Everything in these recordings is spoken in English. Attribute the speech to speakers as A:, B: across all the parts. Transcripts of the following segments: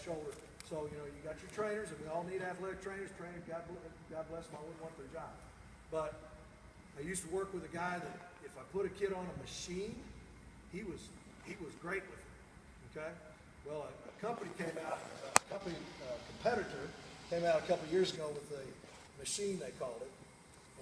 A: shoulder. So, you know, you got your trainers, and we all need athletic trainers. Trainers, God bless them, I wouldn't want their job. But I used to work with a guy that if I put a kid on a machine, he was great with it, okay? Well, a company came out, competitor came out a couple of years ago with a machine, they called it,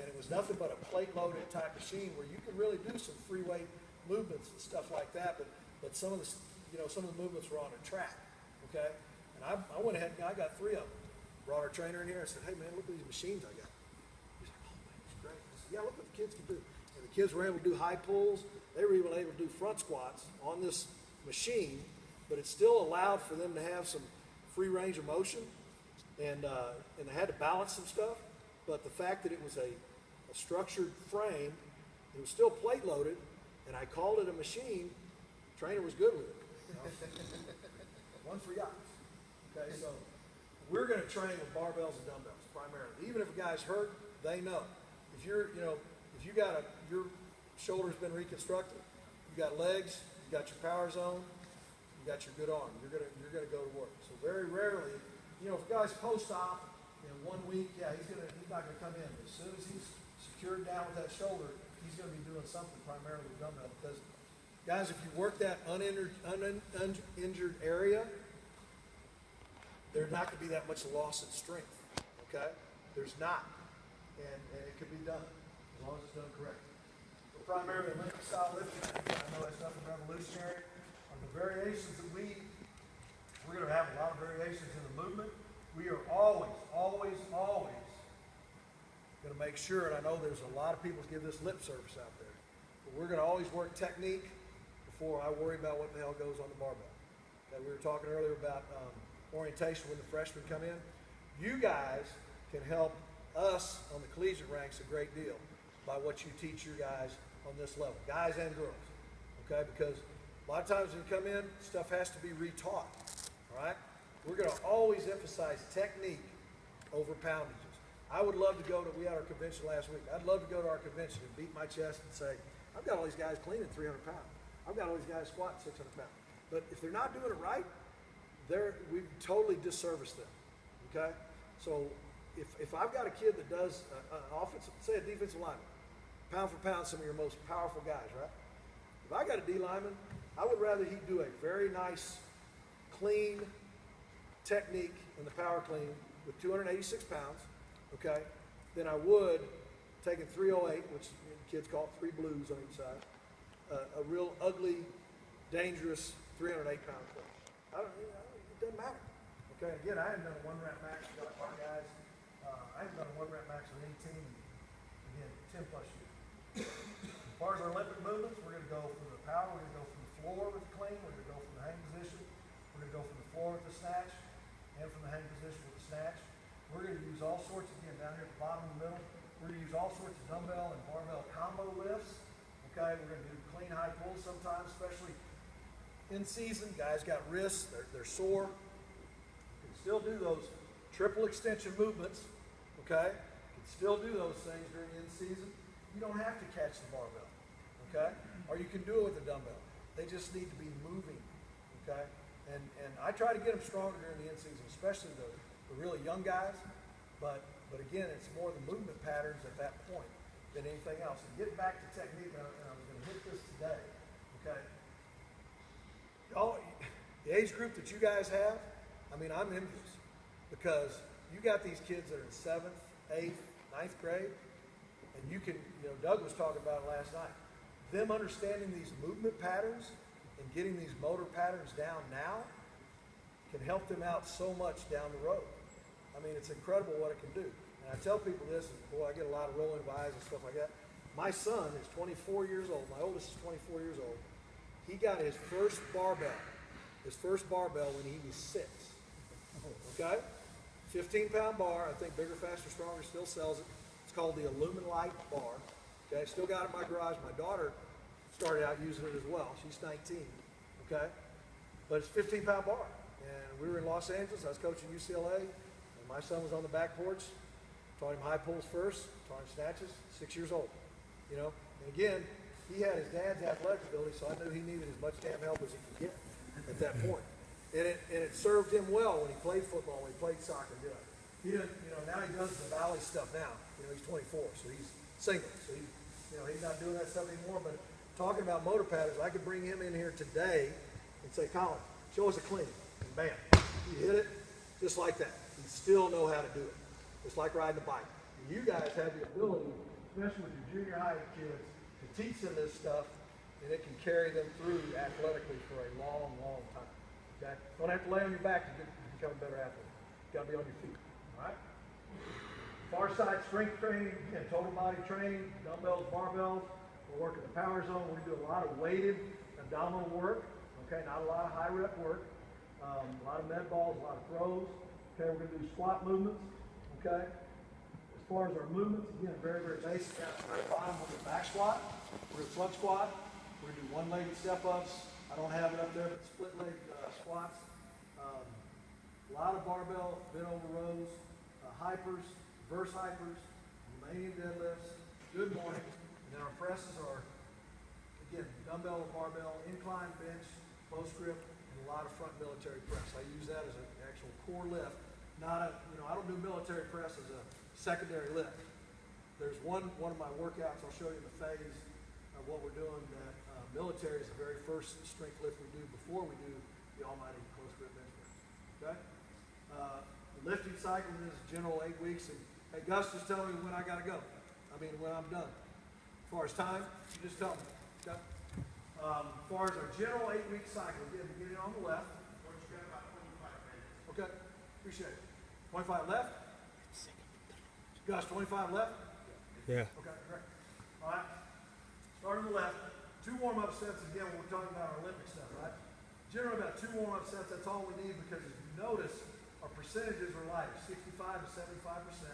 A: and it was nothing but a plate-loaded type machine where you could really do some free weight movements and stuff like that, but some of the, you know, some of the movements were on a track, okay? And I went ahead and I got 3 of them. Brought our trainer in here and said, hey man, look at these machines I got. He's like, oh man, it's great. I said, yeah, look what the kids can do. And the kids were able to do high pulls. They were even able to do front squats on this machine, but it still allowed for them to have some free range of motion, and they had to balance some stuff. But the fact that it was a structured frame, it was still plate loaded, and I called it a machine. Trainer was good with it. You know? One for yachts. Okay, so we're going to train with barbells and dumbbells primarily. Even if a guy's hurt, they know. If you're, you know, if you got your shoulder's been reconstructed, you got legs, you got your power zone, you got your good arm. You're gonna go to work. So very rarely, you know, if a guy's post-op, you know, 1 week, yeah, he's not gonna come in. As soon as he's secured down with that shoulder, he's gonna be doing something primarily with dumbbell. Because guys, if you work that uninjured area, there's not going to be that much loss in strength, okay? There's not, and it can be done, as long as it's done correctly. But primarily Olympic style lifting, I know that's nothing revolutionary. On the variations that we're going to have a lot of variations in the movement. We are always going to make sure, and I know there's a lot of people who give this lip service out there, but we're going to always work technique before I worry about what the hell goes on the barbell. Okay, we were talking earlier about orientation when the freshmen come in. You guys can help us on the collegiate ranks a great deal by what you teach your guys on this level, guys and girls, okay? Because a lot of times when you come in, stuff has to be retaught, all right? We're going to always emphasize technique over poundages. I would love to we had our convention last week. I'd love to go to our convention and beat my chest and say, I've got all these guys cleaning 300 pounds. I've got all these guys squatting 600 pounds. But if they're not doing it right, we've totally disserviced them, okay? So if I've got a kid that does an offensive, say a defensive lineman, pound for pound, some of your most powerful guys, right? If I got a D lineman, I would rather he do a very nice, clean technique in the power clean with 286 pounds, okay, than I would taking 308, which kids call it 3 blues on each side, a real ugly, dangerous 308-pound clean. It doesn't matter. Okay, again, I haven't done a 1 rep max with our guys. I haven't done a 1 rep max with any team in, again, 10 plus years. As far as our Olympic movements, we're going to go from the power, we're going to go from the floor with the clean, we're going to go from the hang position, we're going to go from the floor with the snatch, and from the hang position with the snatch. We're going to use all sorts, again, down here at the bottom of the middle, we're going to use all sorts of dumbbell and barbell combo lifts. Okay, we're going to do clean high pulls sometimes, especially in season. Guys got wrists, they're sore. You can still do those triple extension movements, okay? You can still do those things during in season. You don't have to catch the barbell, okay? Or you can do it with a dumbbell. They just need to be moving, okay? And I try to get them stronger during the in season, especially the really young guys. But again, it's more the movement patterns at that point than anything else. And getting back to technique, and I was going to hit this today, okay? The age group that you guys have, I mean, I'm envious because you got these kids that are in 7th, 8th, 9th grade, and you can, you know, Doug was talking about it last night. Them understanding these movement patterns and getting these motor patterns down now can help them out so much down the road. I mean, it's incredible what it can do. And I tell people this, and boy, I get a lot of rolling of eyes and stuff like that. My son is 24 years old. My oldest is 24 years old. He got his first barbell when he was 6. Okay? 15-pound bar. I think Bigger, Faster, Stronger still sells it. It's called the Illuminlight bar. Okay? Still got it in my garage. My daughter started out using it as well. She's 19. Okay? But it's a 15-pound bar. And we were in Los Angeles. I was coaching UCLA. And my son was on the back porch. Taught him high pulls first. Taught him snatches. 6 years old. You know? And again, he had his dad's athletic ability, so I knew he needed as much damn help as he could get at that point. And it served him well when he played football, when he played soccer. He didn't, now he does the valley stuff now. He's 24, so he's single. So he's not doing that stuff anymore. But talking about motor patterns, I could bring him in here today and say, Colin, show us a clean. And bam, he hit it just like that. He still know how to do it. It's like riding a bike. And you guys have the ability, especially with your junior high kids, to teach them this stuff, and it can carry them through athletically for a long, long time. Okay? Don't have to lay on your back to become a better athlete. You got to be on your feet. All right? Far side strength training, again, total body training, dumbbells, barbells. We're working the power zone. We do a lot of weighted abdominal work. Okay, not a lot of high rep work. A lot of med balls, a lot of throws. Okay, we're going to do squat movements. Okay. As far as our movements, again, very, very basic. At the bottom, we'll do back squat. We're going to front squat. We're going to do one-legged step-ups. I don't have it up there, but split-leg squats. A lot of barbell, bent over rows, hypers, reverse hypers, Romanian deadlifts. Good morning. And then our presses are, again, dumbbell or barbell, incline bench, close grip, and a lot of front military press. I use that as an actual core lift. Not a, I don't do military press as a secondary lift. There's one of my workouts, I'll show you the phase of what we're doing, that military is the very first strength lift we do before we do the almighty close grip bench press. Okay? The lifting cycle is general 8 weeks, and hey, Gus, just tell me when I gotta go. When I'm done. As far as time, you just tell me. Okay? As far as our general 8-week cycle, again, beginning on the left. You got about 25 minutes. Okay, appreciate it. 25 left? Gus, 25 left?
B: Yeah.
A: Okay, great. All right, start on the left. 2 warm-up sets, again, when we're talking about our Olympic stuff, right? Generally about 2 warm-up sets, that's all we need, because if you notice, our percentages are lighter, 65 to 75%,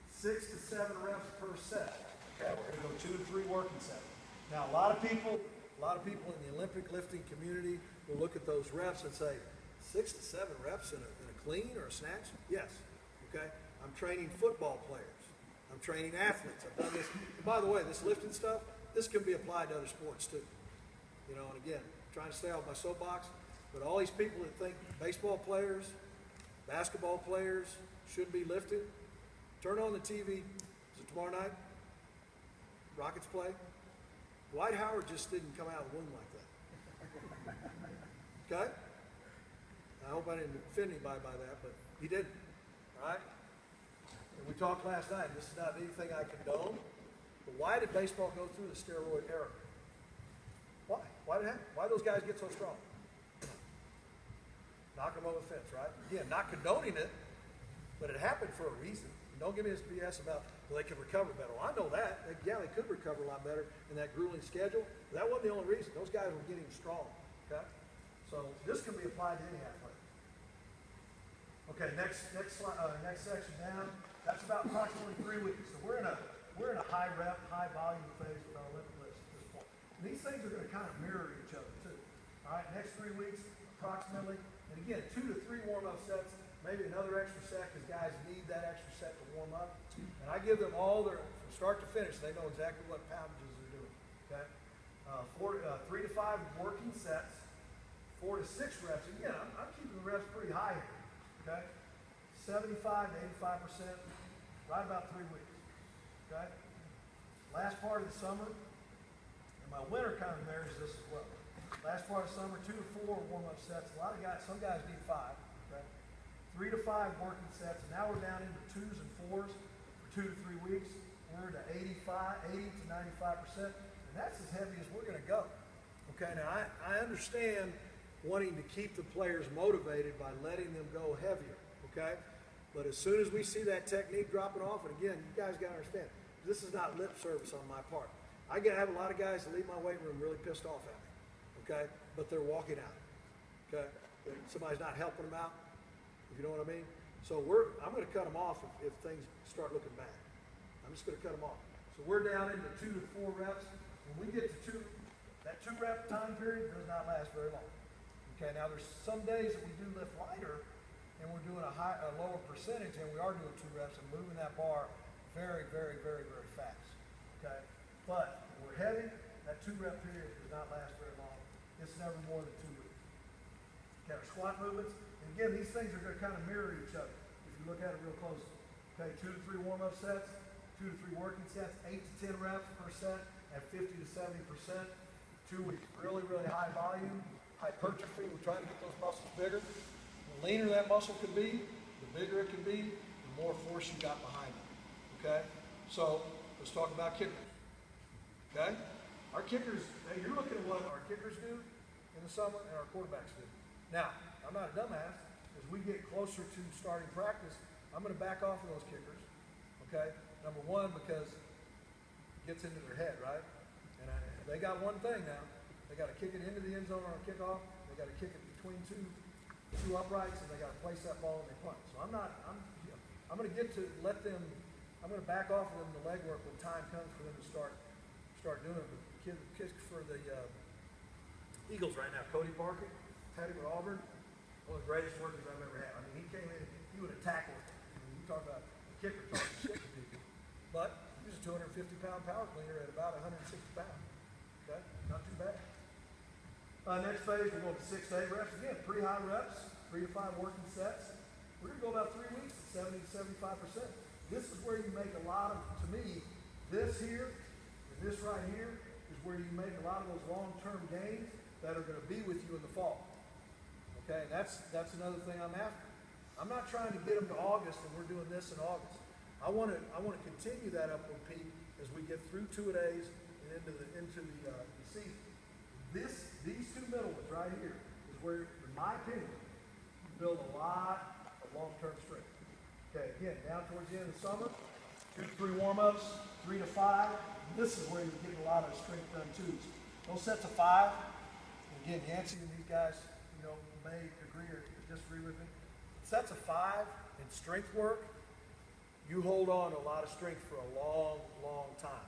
A: 6 to 7 reps per set. Okay, we're gonna go 2 to 3 working sets. Now, a lot of people in the Olympic lifting community will look at those reps and say, 6 to 7 reps in a clean or a snatch? Yes, okay? I'm training football players. I'm training athletes. I've done this. And by the way, this lifting stuff, this can be applied to other sports too. And again, I'm trying to stay off my soapbox, but all these people that think baseball players, basketball players shouldn't be lifting, turn on the TV. Is it tomorrow night? Rockets play? Dwight Howard just didn't come out of the womb like that. Okay? I hope I didn't offend anybody by that, but he didn't. All right? And we talked last night. This is not anything I condone. But why did baseball go through the steroid era? Why? Why did it happen? Why did those guys get so strong? Knock them over the fence, right? Again, not condoning it, but it happened for a reason. Don't give me this BS about, well, they could recover better. Well, I know that. Yeah, they could recover a lot better in that grueling schedule. But that wasn't the only reason. Those guys were getting strong. Okay? So this can be applied to any athlete. Okay, next section down. That's about approximately 3 weeks. So we're in a high rep, high volume phase with our Olympic lifts at this point. And these things are going to kind of mirror each other too. All right, next 3 weeks, approximately. And again, 2 to 3 warm-up sets. Maybe another extra set, because guys need that extra set to warm up. And I give them all from start to finish. They know exactly what poundages they're doing. Okay? 3 to 5 working sets, 4 to 6 reps. Again, I'm keeping the reps pretty high here. Okay? 75 to 85%, right about 3 weeks. Okay? Last part of the summer, and my winter kind of marries this as well. Last part of summer, 2 to 4 warm-up sets. Some guys need 5. Okay? 3 to 5 working sets, and now we're down into 2s and 4s for 2 to 3 weeks. We're to 80 to 95%, and that's as heavy as we're going to go. Okay, now I understand wanting to keep the players motivated by letting them go heavier, okay? But as soon as we see that technique dropping off, and again, you guys got to understand, this is not lip service on my part. I have a lot of guys that leave my weight room really pissed off at me, okay? But they're walking out, okay? Somebody's not helping them out. If you know what I mean? So I'm going to cut them off if things start looking bad. I'm just going to cut them off. So we're down into 2 to 4 reps. When we get to that 2 rep time period does not last very long. Okay, now there's some days that we do lift lighter and we're doing a lower percentage, and we are doing 2 reps and moving that bar very, very, very, very fast. Okay, but when we're heavy, that 2 rep period does not last very long. It's never more than 2 weeks. Okay, our squat movements. And again, these things are going to kind of mirror each other if you look at it real close. Okay, 2 to 3 warm-up sets, 2 to 3 working sets, 8 to 10 reps per set at 50 to 70%. 2 weeks, really, really high volume, hypertrophy. We're trying to get those muscles bigger. The leaner that muscle can be, the bigger it can be, the more force you got behind it. Okay, so let's talk about kickers. Okay, our kickers. Hey, you're looking at what our kickers do in the summer and our quarterbacks do. Now, I'm not a dumbass. As we get closer to starting practice, I'm going to back off of those kickers, okay? Number one, because it gets into their head, right? And they got one thing now. They got to kick it into the end zone on a kickoff. They got to kick it between two uprights, and they got to place that ball and they punt. So I'm going to get to let them. I'm going to back off of them the legwork when time comes for them to start doing it. But kids for the Eagles right now, Cody Parker, had it with Auburn. One of the greatest workers I've ever had. I mean, he came in, he would have tackled. You talk about a kicker talking shit to people. But he was a 250-pound power cleaner at about 160 pounds. Okay, not too bad. Next phase, we're going to 6 to 8 reps. Again, pretty high reps, 3 to 5 working sets. We're going to go about 3 weeks at 70 to 75%. This is where you make a lot of, to me, this here and this right here is where you make a lot of those long-term gains that are going to be with you in the fall. Okay, and that's another thing I'm after. I'm not trying to get them to August and we're doing this in August. I want to continue that upward peak as we get through 2-a-days and into the season. These 2 middle ones right here is where, in my opinion, you build a lot of long-term strength. Okay, again, down towards the end of the summer, 2 to 3 warm-ups, 3 to 5. This is where you get a lot of strength done too. Those sets of 5. And again, Yancey and these guys, may agree or disagree with me. Sets of 5 in strength work, you hold on to a lot of strength for a long, long time.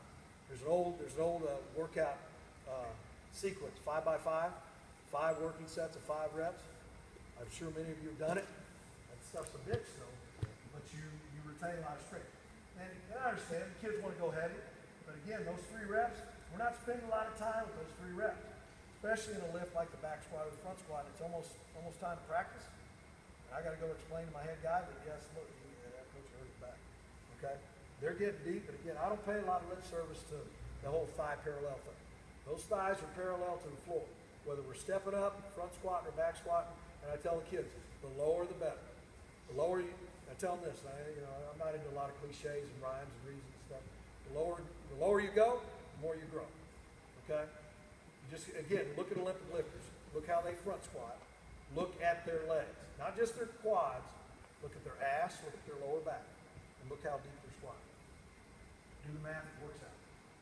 A: There's an old workout sequence, 5x5, 5 working sets of 5 reps. I'm sure many of you have done it. That stuff's a bitch though, but you retain a lot of strength. And I understand the kids want to go heavy, but again, those 3 reps, we're not spending a lot of time with those 3 reps. Especially in a lift like the back squat or the front squat, it's almost time to practice. And I got to go explain to my head guy that yes, look, that coach hurt his back. Okay, they're getting deep, but again, I don't pay a lot of lip service to the whole thigh parallel thing. Those thighs are parallel to the floor, whether we're stepping up, front squatting or back squatting. And I tell the kids, the lower the better. The lower you. I tell them this. I'm not into a lot of cliches and rhymes and reasons and stuff. The lower you go, the more you grow. Okay. Just, again, look at Olympic lifters. Look how they front squat. Look at their legs. Not just their quads. Look at their ass. Look at their lower back. And look how deep they're squatting. Do the math. It works out.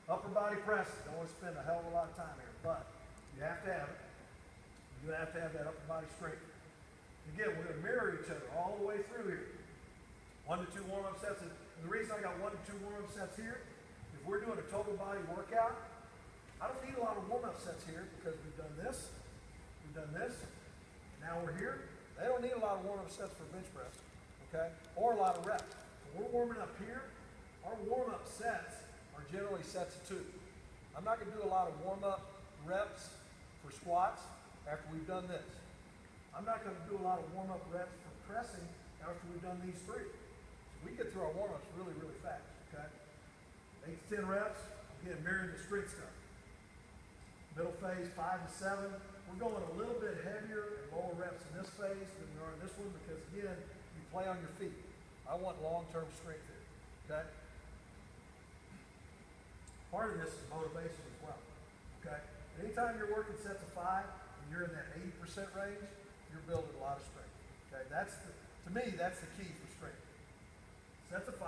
A: Upper body presses. Don't want to spend a hell of a lot of time here. But you have to have it. You have to have that upper body strength. Again, we're going to mirror each other all the way through here. 1 to 2 warm-up sets. And the reason I got 1 to 2 warm-up sets here, if we're doing a total body workout, I don't need a lot of warm-up sets here because we've done this, now we're here. They don't need a lot of warm-up sets for bench press, okay, or a lot of reps. When we're warming up here, our warm-up sets are generally sets of 2. I'm not going to do a lot of warm-up reps for squats after we've done this. I'm not going to do a lot of warm-up reps for pressing after we've done these 3. So we get through our warm-ups really, really fast, okay? 8 to 10 reps, again, mirroring the strength stuff. Middle phase, 5 to 7. We're going a little bit heavier and lower reps in this phase than we are in this one because, again, you play on your feet. I want long-term strength here, okay? Part of this is motivation as well, okay? Anytime you're working sets of 5 and you're in that 80% range, you're building a lot of strength, okay? To me, that's the key for strength. Sets of 5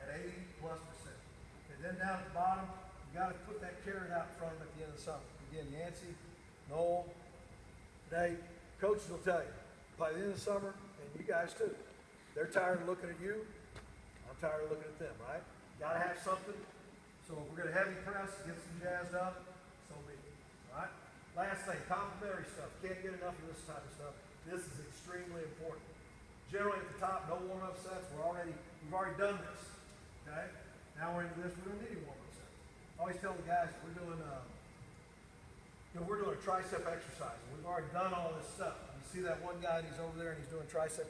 A: at 80+%. Okay, then down at the bottom, you got to put that carrot out in front of them at the end of the summer. Again, Yancey, Noel, today, coaches will tell you, by the end of the summer, and you guys too, they're tired of looking at you. I'm tired of looking at them, right? Got to have something. So if we're going to heavy press, get some jazzed up, so be it. All right? Last thing, complimentary stuff. Can't get enough of this type of stuff. This is extremely important. Generally at the top, no warm-up sets. We've already done this. Okay? Now we're into this. We don't need any warm-up sets. I always tell the guys we're doing a tricep exercise. We've already done all this stuff. You See that one guy, and he's over there and he's doing tricep